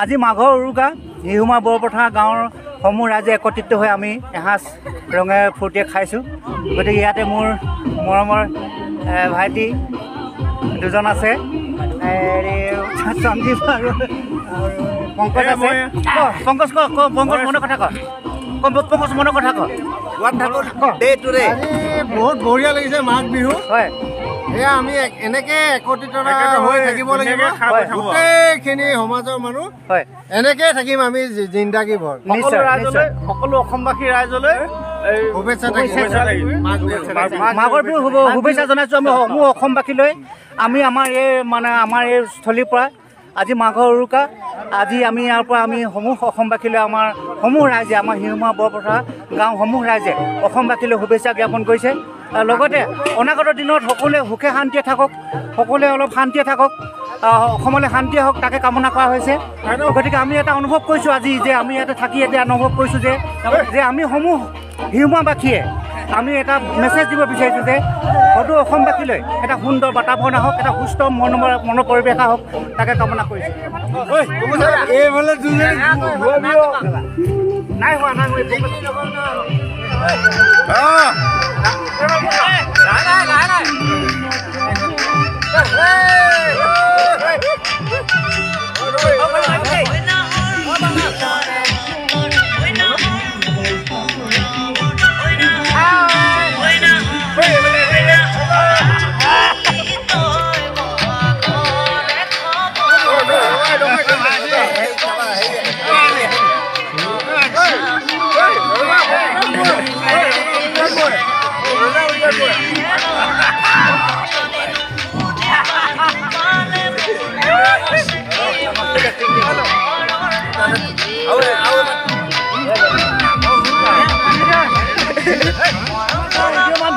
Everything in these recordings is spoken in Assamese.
আজি মাঘৰ উৰুকা নিহুমা বৰপথাৰ গাঁৱৰ সমূহ ৰাইজে একত্ৰিত হৈ আমি এসাঁজ ৰঙে ফূৰ্তিয়ে খাইছোঁ। গতিকে ইয়াতে মোৰ মৰমৰ ভাইটি দুজন আছে, সঞ্জীৱ আৰু পংকজ আছে। পংকজ পংকজ মনৰ কথা পংকজ মনৰ কথা বহুত বঢ়িয়া লাগিছে মাঘ বিহু। হয়, এয়া আমি এনেকে একত্ৰিত হৈ থাকিব লাগিব, গোটেইখিনি সমাজৰ মানুহ এনেকে থাকিম আমি জিন্দাগী ভৰ। সকলো অসমবাসী ৰাইজলৈ শুভেচ্ছা মাঘৰ বিহু শুভেচ্ছা জনাইছোঁ আমি সমূহ অসমবাসীলৈ। আমি আমাৰ এই স্থলীৰ পৰা আজি মাঘৰ উৰুকা, আজি আমি ইয়াৰ পৰা আমি সমূহ অসমবাসীলৈ আমাৰ সমূহ ৰাইজে আমাৰ নিহুমা বৰপথাৰ গাঁও সমূহ ৰাইজে অসমবাসীলৈ শুভেচ্ছা জ্ঞাপন কৰিছে। লগতে অনাগত দিনত সকলোৱে সুখে শান্তিয়ে থাকক, সকলোৱে অলপ শান্তিয়ে থাকক, অসমলৈ শান্তিয়ে হওক তাকে কামনা কৰা হৈছে। গতিকে আমি এটা অনুভৱ কৰিছোঁ আজি যে আমি ইয়াতে থাকি এতিয়া অনুভৱ কৰিছোঁ যে আমি সমূহ নিহুমাবাসীয়ে আমি এটা মেছেজ দিব বিচাৰিছোঁ যে হয়তো অসমবাসীলৈ এটা সুন্দৰ বাতাবৰণ আহক, এটা সুস্থ মনৰ পৰিৱেশ আহক তাকে কামনা কৰিছোঁ। নাই হোৱা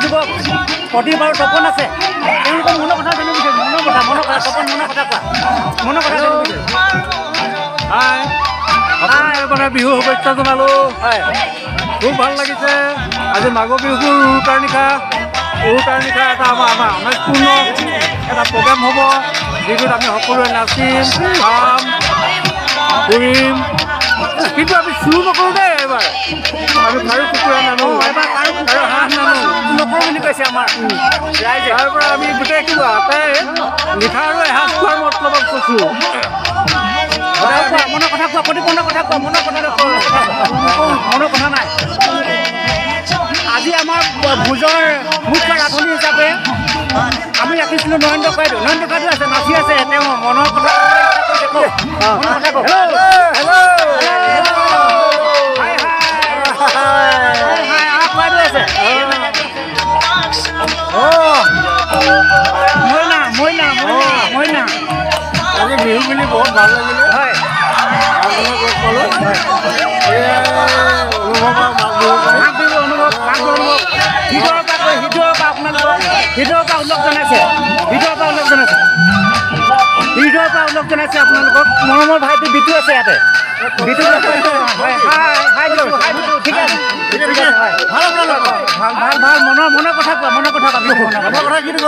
যুৱক প্ৰতিবাৰ তপন আছে, তেওঁলোকৰ মনৰ কথা জানিব বিচাৰিছোঁ। মনৰ কথা তপন মনৰ কথা জানিব বিচাৰিছোঁ। বিহু শুভেচ্ছা জনালোঁ। খুব ভাল লাগিছে। আজি মাঘৰ বিহুৰ উৰুকাৰ নিশা এটা আমাৰ আমেজপূৰ্ণ এটা প্ৰগ্ৰাম হ'ব, যিটোত আমি সকলোৱে নাচিম, খাম, ফুৰিম, কিন্তু আমি চুৰ নকৰোঁ দেই। এইবাৰ আমি কাৰো কুকুৰা নানো, এবাৰ কাৰো হাঁহ নানো, নকৰোঁ বুলি কৈছে আমাৰ ৰাইজে। তাৰ পৰা আমি গোটেই হাতে মিঠা আৰু এসাঁজ খোৱাৰ মতলবত কৈছোঁ। মনৰ কথা কোৱা, প্ৰতিপূৰ্ণ কথা কোৱা, মনৰ কথা নাই। আজি আমাৰ ভোজৰ মুখ্য ৰান্ধনি হিচাপে আমি ৰাখিছিলোঁ নৰেন্দ্ৰ কাইদেউ আছে, নাচি আছে। তেওঁ মনৰ কথা আজি বিহু বুলি বহুত ভাল লাগিলে। হয়, হৃদয়ৰ পৰা উল্লেখ জনাইছে আপোনালোকক। মৰমৰ ভাইটি বিটু আছে ইয়াতে। বিটু ঠিক আছে, ভাল মনৰ কথা কোৱা, মনৰ কথা কিটো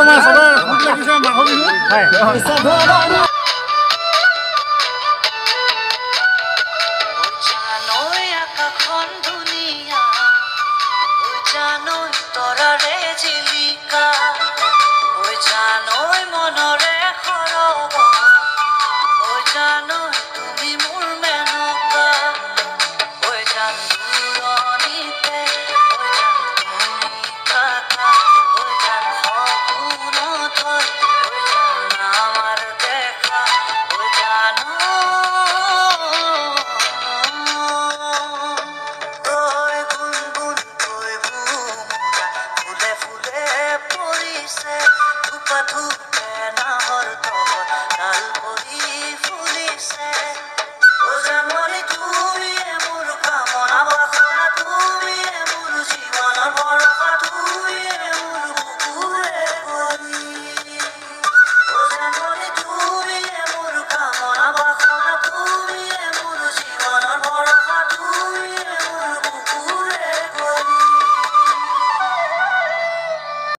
ক'ম।